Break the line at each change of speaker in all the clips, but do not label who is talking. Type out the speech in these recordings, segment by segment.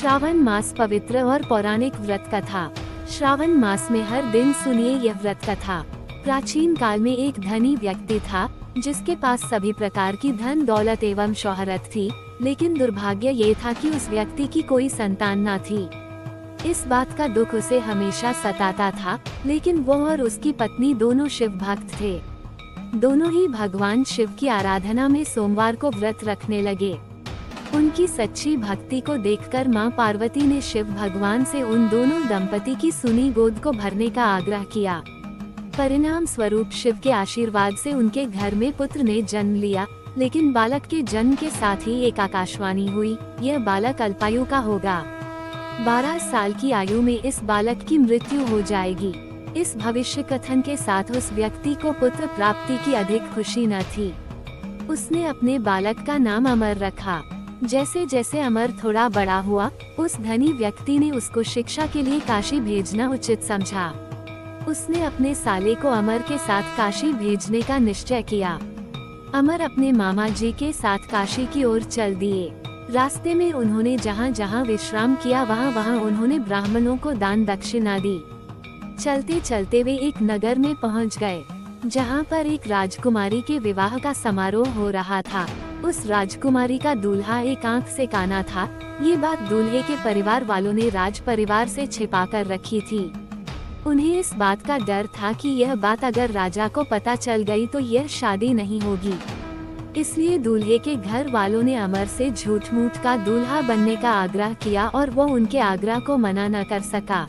श्रावण मास पवित्र और पौराणिक व्रत कथा। श्रावण मास में हर दिन सुनिए यह व्रत कथा। प्राचीन काल में एक धनी व्यक्ति था जिसके पास सभी प्रकार की धन दौलत एवं शोहरत थी, लेकिन दुर्भाग्य ये था कि उस व्यक्ति की कोई संतान न थी। इस बात का दुख उसे हमेशा सताता था, लेकिन वो और उसकी पत्नी दोनों शिव भक्त थे। दोनों ही भगवान शिव की आराधना में सोमवार को व्रत रखने लगे। उनकी सच्ची भक्ति को देखकर मां पार्वती ने शिव भगवान से उन दोनों दंपति की सुनी गोद को भरने का आग्रह किया। परिणाम स्वरूप शिव के आशीर्वाद से उनके घर में पुत्र ने जन्म लिया, लेकिन बालक के जन्म के साथ ही एक आकाशवाणी हुई, यह बालक अल्पायु का होगा। 12 साल की आयु में इस बालक की मृत्यु हो जाएगी। इस भविष्य कथन के साथ उस व्यक्ति को पुत्र प्राप्ति की अधिक खुशी न थी। उसने अपने बालक का नाम अमर रखा। जैसे जैसे अमर थोड़ा बड़ा हुआ, उस धनी व्यक्ति ने उसको शिक्षा के लिए काशी भेजना उचित समझा। उसने अपने साले को अमर के साथ काशी भेजने का निश्चय किया। अमर अपने मामा जी के साथ काशी की ओर चल दिए। रास्ते में उन्होंने जहाँ जहाँ विश्राम किया वहाँ वहाँ उन्होंने ब्राह्मणों को दान दक्षिणा दी। चलते चलते वे एक नगर में पहुँच गए, जहाँ पर एक राजकुमारी के विवाह का समारोह हो रहा था। उस राजकुमारी का दूल्हा एक आंख से काना था। ये बात दूल्हे के परिवार वालों ने राज परिवार से छिपा कर रखी थी। उन्हें इस बात का डर था कि यह बात अगर राजा को पता चल गई तो यह शादी नहीं होगी। इसलिए दूल्हे के घर वालों ने अमर से झूठ मूठ का दूल्हा बनने का आग्रह किया और वो उनके आग्रह को मना न कर सका।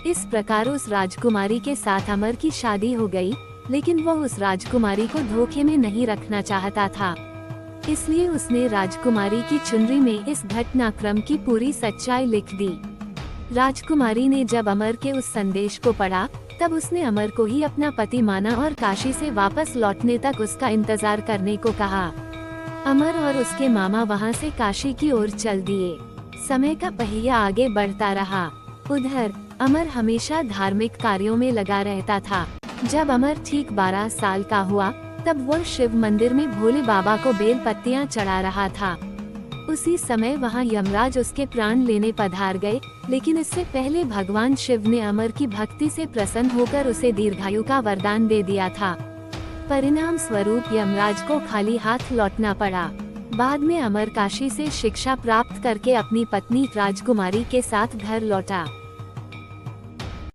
इस प्रकार उस राजकुमारी के साथ अमर की शादी हो गई, लेकिन वो उस राजकुमारी को धोखे में नहीं रखना चाहता था। इसलिए उसने राजकुमारी की चुनरी में इस घटनाक्रम की पूरी सच्चाई लिख दी। राजकुमारी ने जब अमर के उस संदेश को पढ़ा, तब उसने अमर को ही अपना पति माना और काशी से वापस लौटने तक उसका इंतजार करने को कहा। अमर और उसके मामा वहां से काशी की ओर चल दिए। समय का पहिया आगे बढ़ता रहा। उधर अमर हमेशा धार्मिक कार्यों में लगा रहता था। जब अमर ठीक 12 साल का हुआ, तब वह शिव मंदिर में भोले बाबा को बेल पत्तियां चढ़ा रहा था। उसी समय वहां यमराज उसके प्राण लेने पधार गए, लेकिन इससे पहले भगवान शिव ने अमर की भक्ति से प्रसन्न होकर उसे दीर्घायु का वरदान दे दिया था। परिणाम स्वरूप यमराज को खाली हाथ लौटना पड़ा। बाद में अमर काशी से शिक्षा प्राप्त करके अपनी पत्नी राजकुमारी के साथ घर लौटा।